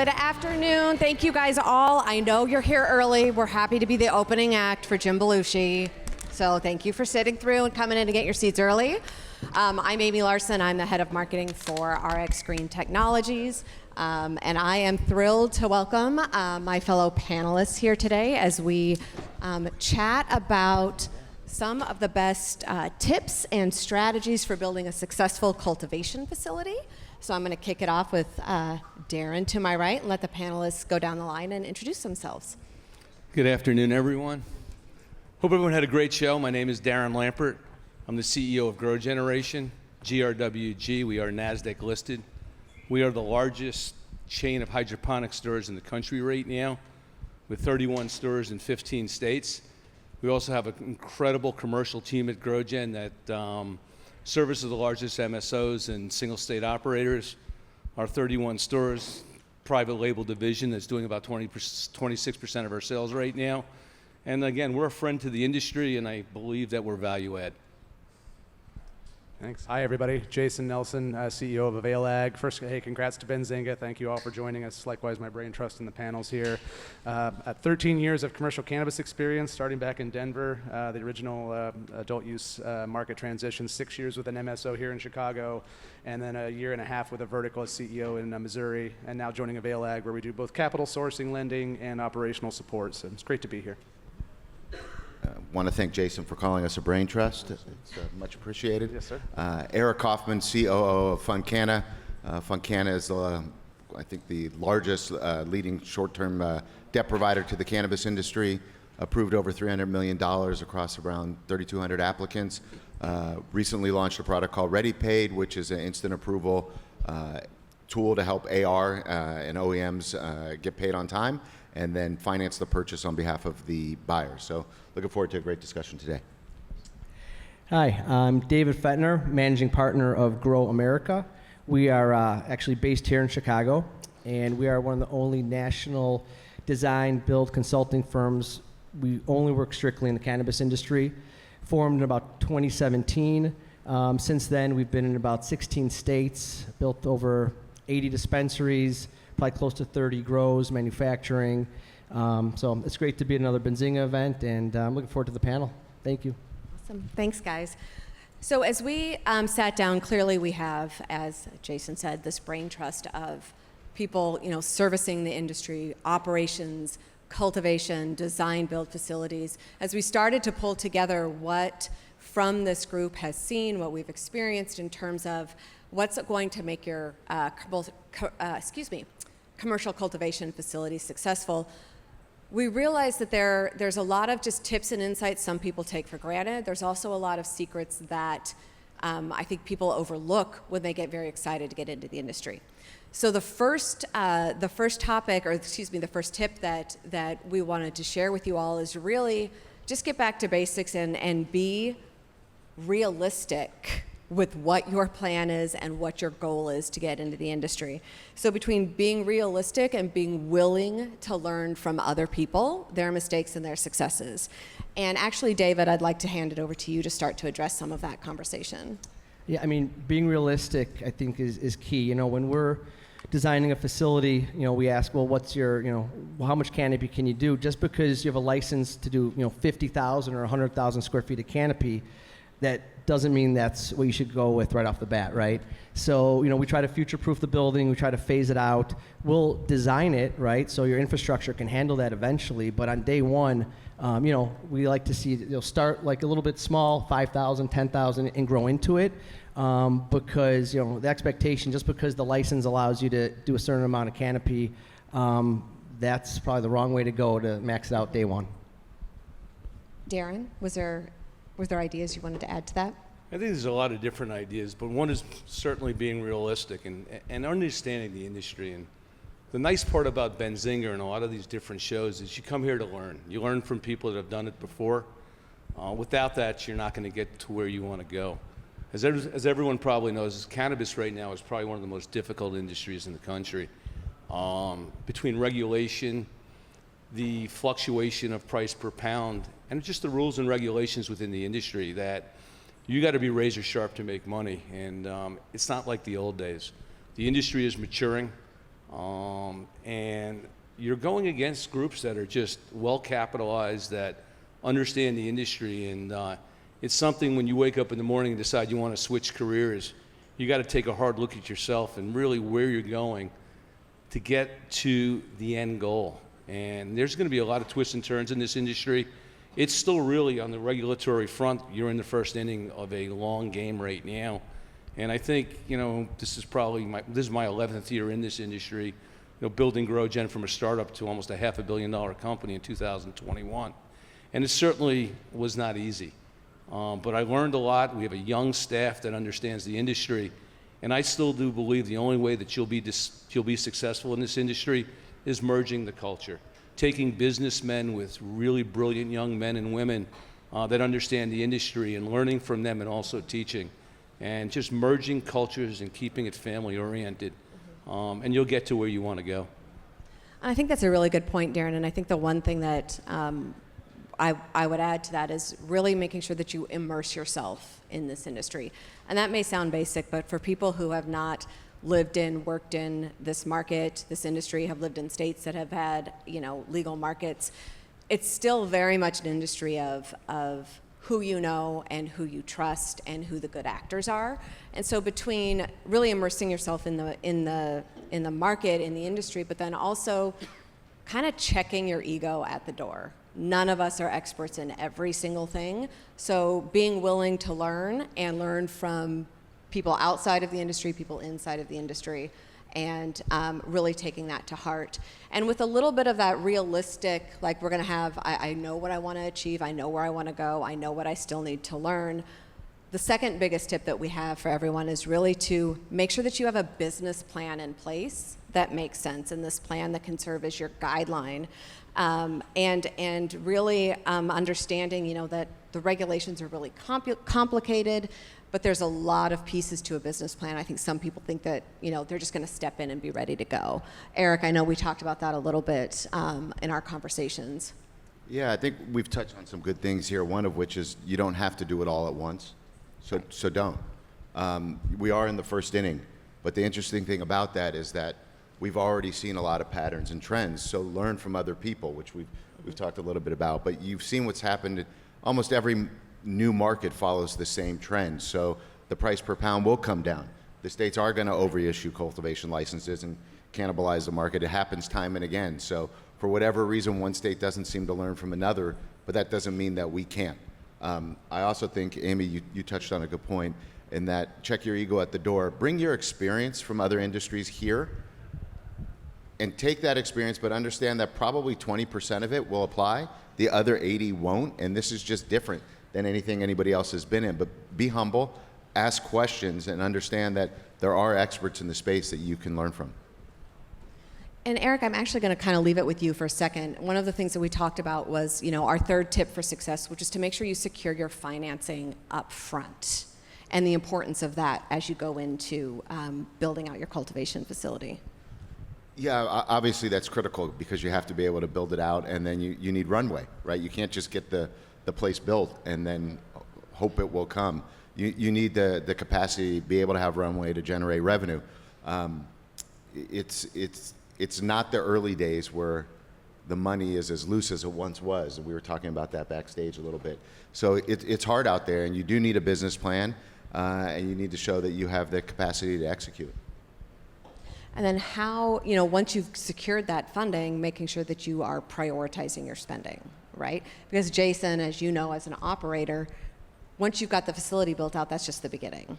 Good afternoon. Thank you guys all. I know you're here early. We're happy to be the opening act for Jim Belushi. So thank you for sitting through and coming in to get your seats early. I'm Amy Larson. I'm the head of marketing for RX Green Technologies. And I am thrilled to welcome my fellow panelists here today as we chat about some of the best tips and strategies for building a successful cultivation facility. So I'm going to kick it off with Darren to my right and let the panelists go down the line and introduce themselves. Good afternoon, everyone. Hope everyone had a great show. My name is Darren Lampert. I'm the CEO of Grow Generation, GRWG. We are NASDAQ listed. We are the largest chain of hydroponic stores in the country right now, with 31 stores in 15 states. We also have an incredible commercial team at GrowGen that services the largest MSOs and single state operators. Our 31 stores, private label division that's doing about 26% of our sales right now. And again, we're a friend to the industry, and I believe that we're value add. Thanks. Hi, everybody. Jason Nelson, CEO of Avail Ag. First, hey, congrats to Benzinga. Thank you all for joining us. Likewise, my brain trust in the panels here. 13 years of commercial cannabis experience, starting back in Denver, the original adult use market transition, 6 years with an MSO here in Chicago, and then a year and a half with a vertical as CEO in Missouri, and now joining Avail Ag, where we do both capital sourcing, lending, and operational support. So it's great to be here. Want to thank Jason for calling us a brain trust. It's much appreciated. Yes, sir. Eric Kaufman, COO of Funcana. Funcana is, I think, the largest leading short-term debt provider to the cannabis industry. Approved over $300 million across around 3,200 applicants. Recently launched a product called ReadyPaid, which is an instant approval tool to help AR and OEMs get paid on time, and then finance the purchase on behalf of the buyer. So looking forward to a great discussion today. Hi, I'm David Fettner, Managing Partner of Grow America. We are actually based here in Chicago, and we are one of the only national design build consulting firms. We only work strictly in the cannabis industry. Formed in about 2017. Since then, we've been in about 16 states, built over 80 dispensaries, probably close to 30 grows, manufacturing. So it's great to be at another Benzinga event, and I'm looking forward to the panel. Thank you. Awesome. Thanks, guys. So as we sat down, clearly we have, as Jason said, this brain trust of people, servicing the industry, operations, cultivation, design, build facilities. As we started to pull together what from this group has seen, what we've experienced in terms of what's going to make your commercial cultivation facility successful, we realize that there's a lot of just tips and insights some people take for granted. There's also a lot of secrets that I think people overlook when they get very excited to get into the industry. So the first topic, or excuse me, the first tip that we wanted to share with you all is really just get back to basics and be realistic with what your plan is and what your goal is to get into the industry. So between being realistic and being willing to learn from other people, their mistakes and their successes. And actually, David, I'd like to hand it over to you to start to address some of that conversation. Yeah, I mean, being realistic, I think, is key. When we're designing a facility, we ask, well, what's your, how much canopy can you do? Just because you have a license to do, 50,000 or 100,000 square feet of canopy, that doesn't mean that's what you should go with right off the bat, right? So, we try to future-proof the building, we try to phase it out. We'll design it, right, so your infrastructure can handle that eventually, but on day one, we like to see, start like a little bit small, 5,000, 10,000, and grow into it, because, the expectation, just because the license allows you to do a certain amount of canopy, that's probably the wrong way to go to max it out day one. Darren, was there ideas you wanted to add to that? I think there's a lot of different ideas, but one is certainly being realistic and understanding the industry. And the nice part about Benzinga and a lot of these different shows is you come here to learn. You learn from people that have done it before. Without that, you're not going to get to where you want to go. As everyone probably knows, cannabis right now is probably one of the most difficult industries in the country. Between regulation, the fluctuation of price per pound, and just the rules and regulations within the industry, that you got to be razor sharp to make money. And it's not like the old days. The industry is maturing. And you're going against groups that are just well capitalized, that understand the industry, and it's something when you wake up in the morning and decide you want to switch careers, you got to take a hard look at yourself and really where you're going to get to the end goal. And there's going to be a lot of twists and turns in this industry. It's still really on the regulatory front. You're in the first inning of a long game right now. And I think, this is probably my 11th year in this industry, building GrowGen from a startup to almost a $500 million company in 2021. And it certainly was not easy. But I learned a lot. We have a young staff that understands the industry. And I still do believe the only way that you'll be successful in this industry is merging the culture, taking businessmen with really brilliant young men and women that understand the industry and learning from them and also teaching, and just merging cultures and keeping it family oriented. And you'll get to where you want to go. I think that's a really good point, Darren, and I think the one thing that I would add to that is really making sure that you immerse yourself in this industry. And that may sound basic, but for people who have not lived in, worked in this market, this industry, have lived in states that have had, legal markets, it's still very much an industry of who you know and who you trust and who the good actors are. And so between really immersing yourself in the market, in the industry, but then also kind of checking your ego at the door. None of us are experts in every single thing. So being willing to learn and learn from people outside of the industry, people inside of the industry, and really taking that to heart. And with a little bit of that realistic, like we're gonna have, I know what I wanna achieve, I know where I wanna go, I know what I still need to learn. The second biggest tip that we have for everyone is really to make sure that you have a business plan in place that makes sense, and this plan that can serve as your guideline. And really understanding, that the regulations are really complicated, but there's a lot of pieces to a business plan. I think some people think that, they're just going to step in and be ready to go. Eric, I know we talked about that a little bit in our conversations. Yeah, I think we've touched on some good things here, one of which is you don't have to do it all at once, so don't. We are in the first inning, but the interesting thing about that is that we've already seen a lot of patterns and trends, so learn from other people, which we've talked a little bit about, but you've seen what's happened. Almost every new market follows the same trend, so the price per pound will come down. The states are going to overissue cultivation licenses and cannibalize the market. It happens time and again, so for whatever reason, one state doesn't seem to learn from another, but that doesn't mean that we can't. I also think, Amy, you touched on a good point in that check your ego at the door. Bring your experience from other industries here and take that experience, but understand that probably 20% of it will apply, the other 80 won't, and this is just different than anything anybody else has been in. But be humble, ask questions, and understand that there are experts in the space that you can learn from. And Eric, I'm actually going to kind of leave it with you for a second. One of the things that we talked about was, our third tip for success, which is to make sure you secure your financing up front, and the importance of that as you go into building out your cultivation facility. Yeah, obviously that's critical because you have to be able to build it out, and then you need runway, right? You can't just get the place built and then hope it will come. You need the capacity to be able to have runway to generate revenue. It's not the early days where the money is as loose as it once was. We were talking about that backstage a little bit. So it's hard out there, and you do need a business plan, and you need to show that you have the capacity to execute. And then how, once you've secured that funding, making sure that you are prioritizing your spending, right? Because Jason, as you know, as an operator, once you've got the facility built out, that's just the beginning.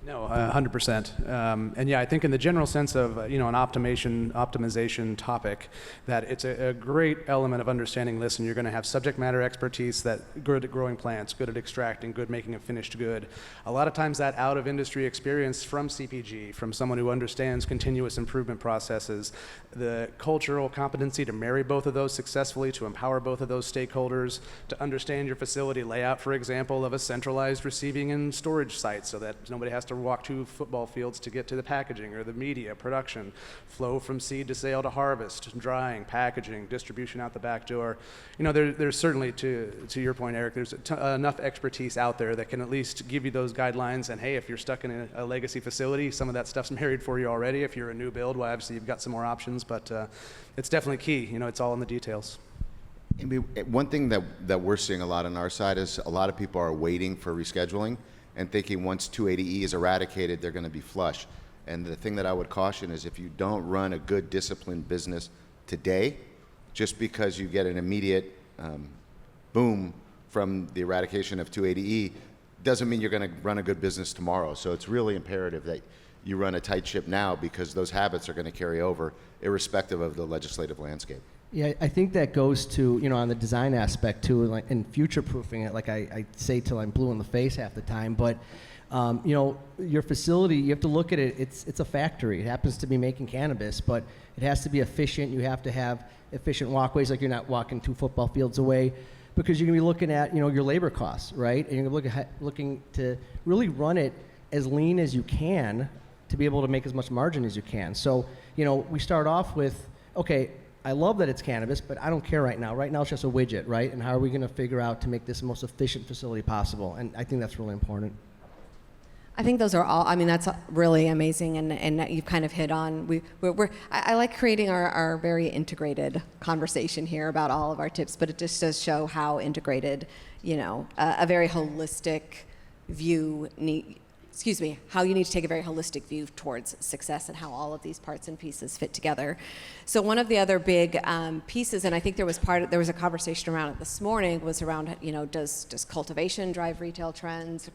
No, 100%. And yeah, I think in the general sense of, an optimization topic, that it's a great element of understanding, listen, you're going to have subject matter expertise that good at growing plants, good at extracting, good making a finished good. A lot of times that out of industry experience from CPG, from someone who understands continuous improvement processes, the cultural competency to marry both of those successfully, to empower both of those stakeholders, to understand your facility layout, for example, of a centralized receiving and storage site so that nobody has to to walk 2 football fields to get to the packaging or the media, production, flow from seed to sale to harvest, drying, packaging, distribution out the back door. You know, there's certainly, to your point, Eric, there's enough expertise out there that can at least give you those guidelines. And hey, if you're stuck in a legacy facility, some of that stuff's married for you already. If you're a new build, well, obviously you've got some more options, but it's definitely key. You know, it's all in the details. I mean, one thing that we're seeing a lot on our side is a lot of people are waiting for rescheduling and thinking once 280E is eradicated, they're going to be flush. And the thing that I would caution is if you don't run a good disciplined business today, just because you get an immediate boom from the eradication of 280E, doesn't mean you're going to run a good business tomorrow. So it's really imperative that you run a tight ship now, because those habits are going to carry over irrespective of the legislative landscape. Yeah, I think that goes to, you know, on the design aspect too, like, and future-proofing it, like I say till I'm blue in the face half the time, but, you know, your facility, you have to look at it, it's a factory. It happens to be making cannabis, but it has to be efficient. You have to have efficient walkways, like you're not walking 2 football fields away, because you're going to be looking at, you know, your labor costs, right? And you're looking to really run it as lean as you can to be able to make as much margin as you can. So, you know, we start off with, okay, I love that it's cannabis, but I don't care right now. Right now it's just a widget, right? And how are we going to figure out to make this the most efficient facility possible? And I think that's really important. I think those are all, I mean, that's really amazing, and you've kind of hit on, I like creating our very integrated conversation here about all of our tips, but it just does show how integrated, you know, a very holistic view how you need to take a very holistic view towards success and how all of these parts and pieces fit together. So one of the other big pieces, and I think there was a conversation around it this morning, was around, you know, does cultivation drive retail trends,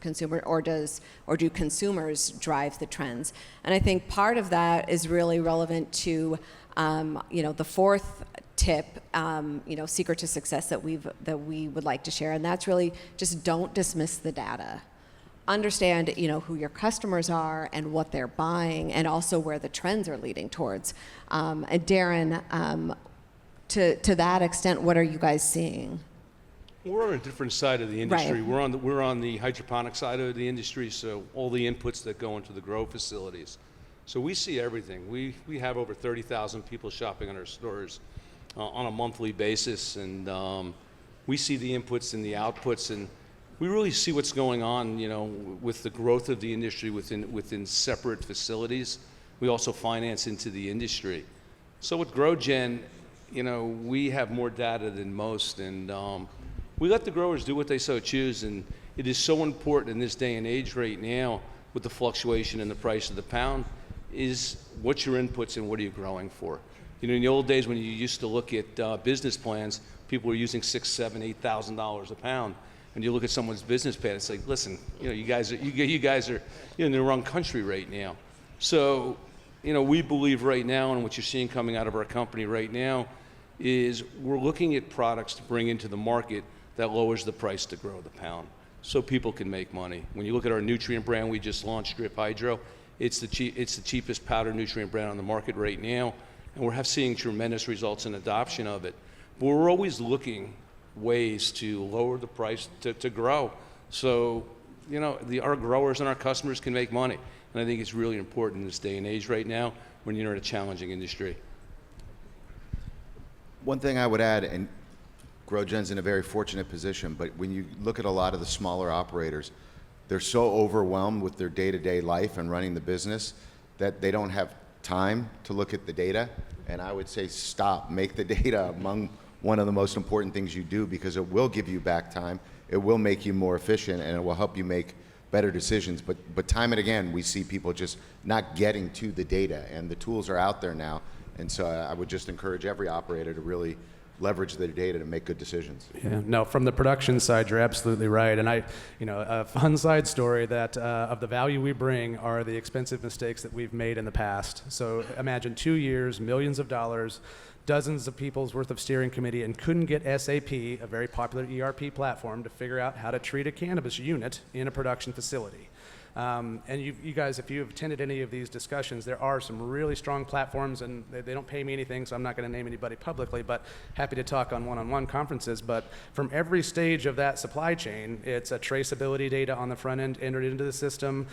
or do consumers drive the trends? And I think part of that is really relevant to, you know, the fourth tip, you know, secret to success that we would like to share, and that's really just don't dismiss the data. Understand, you know, who your customers are and what they're buying, and also where the trends are leading towards. And Darren, to that extent, what are you guys seeing? We're on a different side of the industry. Right. We're on the hydroponic side of the industry, so all the inputs that go into the grow facilities. So we see everything. We have over 30,000 people shopping in our stores on a monthly basis, and we see the inputs and the outputs, and we really see what's going on, you know, with the growth of the industry within separate facilities. We also finance into the industry. So with GrowGen, you know, we have more data than most, and we let the growers do what they so choose. And it is so important in this day and age right now, with the fluctuation in the price of the pound, is what's your inputs and what are you growing for? You know, in the old days when you used to look at business plans, people were using $6,000, $7,000, $8,000 a pound. And you look at someone's business plan, it's like, listen, you know, you guys are in the wrong country right now. So, you know, we believe right now, and what you're seeing coming out of our company right now, is we're looking at products to bring into the market that lowers the price to grow the pound, so people can make money. When you look at our nutrient brand we just launched, Drip Hydro, it's the cheapest powder nutrient brand on the market right now, and we're seeing tremendous results in adoption of it. But we're always looking ways to lower the price to grow, so, you know, our growers and our customers can make money. And I think it's really important in this day and age right now when you're in a challenging industry. One thing I would add, and GrowGen's in a very fortunate position, but when you look at a lot of the smaller operators, they're so overwhelmed with their day-to-day life and running the business that they don't have time to look at the data. And I would say stop, make the data among one of the most important things you do, because it will give you back time, it will make you more efficient, and it will help you make better decisions. But time and again, we see people just not getting to the data, and the tools are out there now. And so I would just encourage every operator to really leverage their data to make good decisions. Yeah, no, from the production side, you're absolutely right. And a fun side story that of the value we bring are the expensive mistakes that we've made in the past. So imagine 2 years, millions of dollars, dozens of people's worth of steering committee, and couldn't get SAP, a very popular ERP platform, to figure out how to treat a cannabis unit in a production facility. And you guys, if you've attended any of these discussions, there are some really strong platforms, and they don't pay me anything, so I'm not going to name anybody publicly, but happy to talk on one-on-one conferences. But from every stage of that supply chain, it's a traceability data on the front end entered into the system.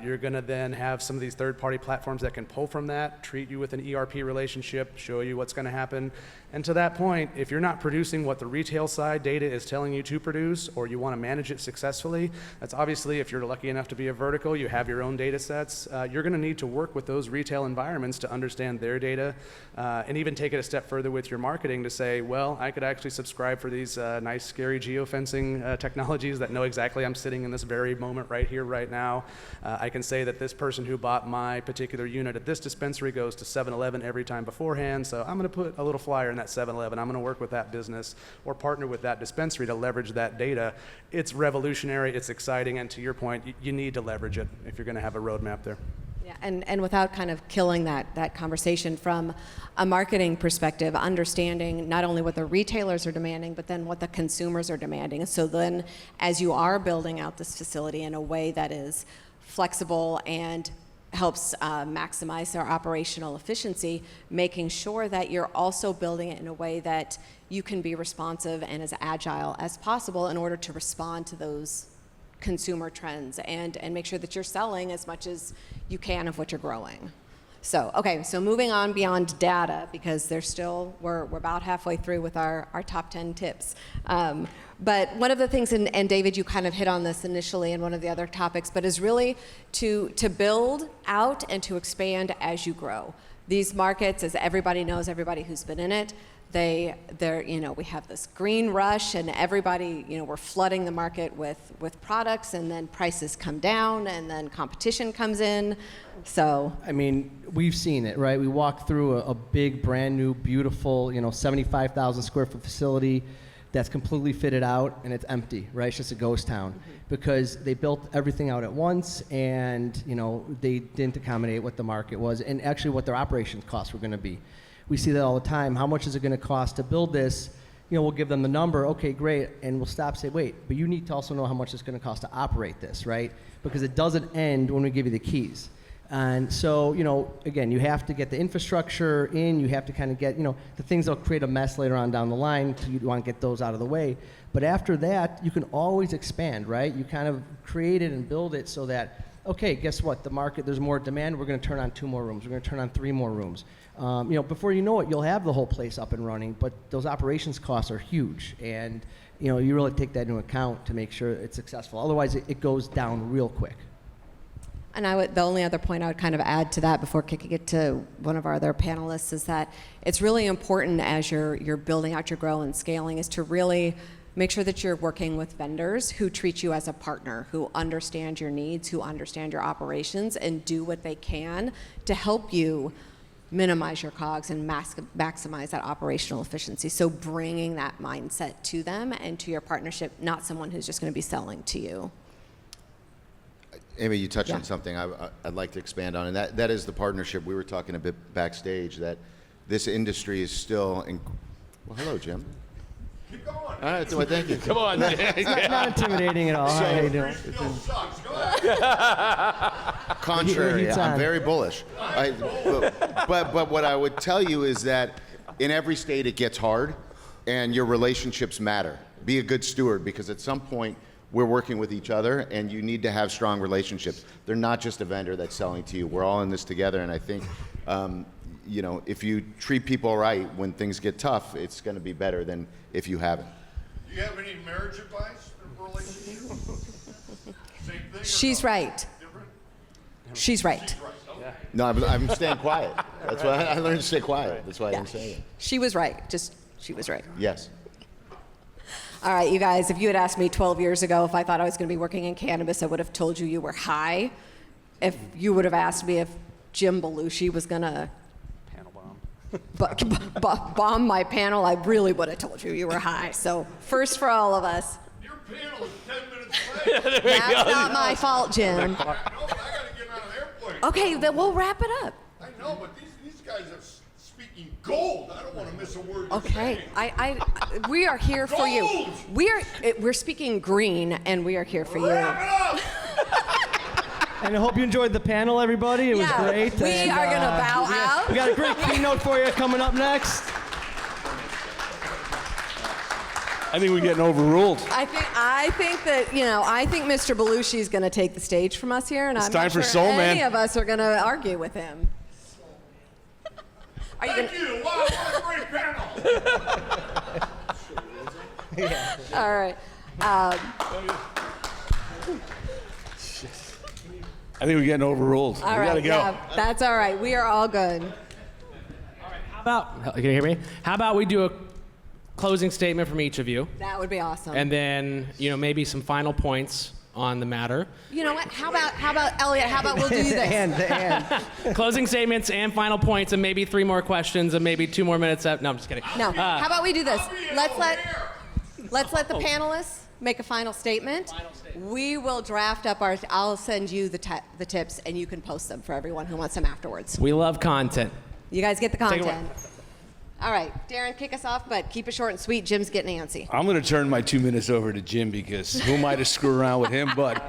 You're going to then have some of these third-party platforms that can pull from that, treat you with an ERP relationship, show you what's going to happen. And to that point, if you're not producing what the retail side data is telling you to produce, or you want to manage it successfully, that's obviously, if you're lucky enough to be a vertical, you have your own data sets, you're going to need to work with those retail environments to understand their data, and even take it a step further with your marketing to say, well, I could actually subscribe for these nice, scary geofencing technologies that know exactly I'm sitting in this very moment right here, right now. I can say that this person who bought my particular unit at this dispensary goes to 7-Eleven every time beforehand, so I'm going to put a little flyer in that 7-Eleven. I'm going to work with that business or partner with that dispensary to leverage that data. It's revolutionary, it's exciting, and to your point, you need to leverage it if you're going to have a roadmap there. Yeah, and without kind of killing that conversation from a marketing perspective, understanding not only what the retailers are demanding, but then what the consumers are demanding. And so then, as you are building out this facility in a way that is flexible and helps maximize their operational efficiency, making sure that you're also building it in a way that you can be responsive and as agile as possible in order to respond to those consumer trends and make sure that you're selling as much as you can of what you're growing. So, okay, so moving on beyond data, because we're about halfway through with our top 10 tips. But one of the things, and David, you kind of hit on this initially in one of the other topics, but is really to build out and to expand as you grow. These markets, as everybody knows, everybody who's been in it, we have this green rush, and everybody, we're flooding the market with products, and then prices come down, and then competition comes in. So, I mean, we've seen it, right? We walked through a big, brand new, beautiful, 75,000 square foot facility that's completely fitted out, and it's empty, right? It's just a ghost town because they built everything out at once, and they didn't accommodate what the market was and actually what their operations costs were going to be. We see that all the time. How much is it going to cost to build this? We'll give them the number. Okay, great, and we'll stop. Say, wait, but you need to also know how much it's going to cost to operate this, right? Because it doesn't end when we give you the keys. And so, again, you have to get the infrastructure in. You have to kind of get, the things that'll create a mess later on down the line. So you want to get those out of the way. But after that, you can always expand, right? You kind of create it and build it so that, okay, guess what? The market, there's more demand. We're going to turn on 2 more rooms. We're going to turn on 3 more rooms. Before you know it, you'll have the whole place up and running. But those operations costs are huge, and you really take that into account to make sure it's successful. Otherwise, it goes down real quick. And the only other point I would kind of add to that before kicking it to one of our other panelists is that it's really important as you're building out your grow and scaling is to really make sure that you're working with vendors who treat you as a partner, who understand your needs, who understand your operations, and do what they can to help you minimize your COGS and maximize that operational efficiency. So bringing that mindset to them and to your partnership, not someone who's just going to be selling to you. Amy, you touched on something I'd like to expand on, and that is the partnership. We were talking a bit backstage that this industry is still well, hello, Jim. Keep going. All right, so thank you. Come on. Not intimidating at all. How you doing? Still sucks. Go ahead. Contrary, He's I'm on. very bullish. But what I would tell you is that in every state it gets hard, and your relationships matter. Be a good steward, because at some point we're working with each other, and you need to have strong relationships. They're not just a vendor that's selling to you. We're all in this together, and I think if you treat people right when things get tough, it's going to be better than if you haven't. Do you have any marriage advice or relationship? Same thing? She's right. Different? She's right. Right. Okay. No, I'm staying quiet. That's why I learned to stay quiet. That's why I didn't say it. She was right. She was right. Yes. All right, you guys, if you had asked me 12 years ago if I thought I was going to be working in cannabis, I would have told you were high. If you would have asked me if Jim Belushi was going to Panel bomb. bomb my panel, I really would have told you were high. So first for all of us. Your panel is 10 minutes late. That's not my fault, Jim. No, I got to get on an airplane. Okay, then we'll wrap it up. I know, but these guys are speaking gold. I don't want to miss a word. you're Okay, saying. we are here for you. Gold! We're speaking green, and we are here for you. Wrap it up. And I hope you enjoyed the panel, everybody. It was great. We And, are going to bow out. We got a great keynote for you coming up next. I think we're getting overruled. I think that, I think Mr. Belushi is going to take the stage from us here, and It's I'm time not for sure Soul any Man. of us are going to argue with him. Are you Thank gonna, you. Wow, what a great panel. all right. I think we're getting overruled. All We right. gotta go. Yeah, that's all right. We are all good. How about, can you hear me? How about we do a closing statement from each of you, That would be awesome. and then, maybe some final points on the matter. You know what? How about Elliot? How about we'll do this? The end. Closing statements and final points, and maybe 3 more questions, and maybe 2 more minutes. No, I'm just kidding. No. How about we do this? I'll be Let's over let here. the panelists make a final statement. We will draft up our. I'll send you the tips, and you can post them for everyone who wants them afterwards. We love content. You guys get the Take it away. content. All right, Darren, kick us off, but keep it short and sweet. Jim's getting antsy. I'm going to turn my 2 minutes over to Jim because who am I to screw around with him? But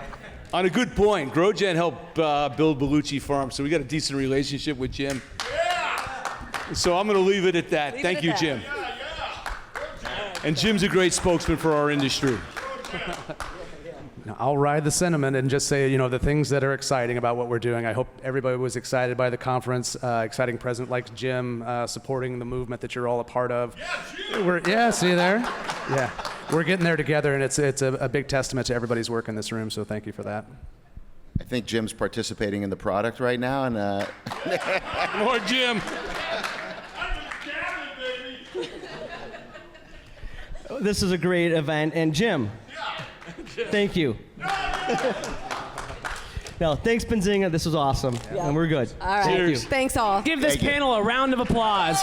on a good point, GrowGen helped build Belushi Farm, so we got a decent relationship with Jim. So I'm going to leave it at that. Leave it Thank at you, that. Jim. And Jim's a great spokesman for our industry. Now, I'll ride the sentiment and just say, the things that are exciting about what we're doing. I hope everybody was excited by the conference. Exciting president like Jim supporting the movement that you're all a part of. See there? Yeah. We're getting there together, and it's a big testament to everybody's work in this room, so thank you for that. I think Jim's participating in the product right now, and More Jim. This is a great event. And Jim, thank you. No, thanks, Benzinga. This was awesome. And we're good. All right. Thank you. Thanks all. Give this panel a round of applause.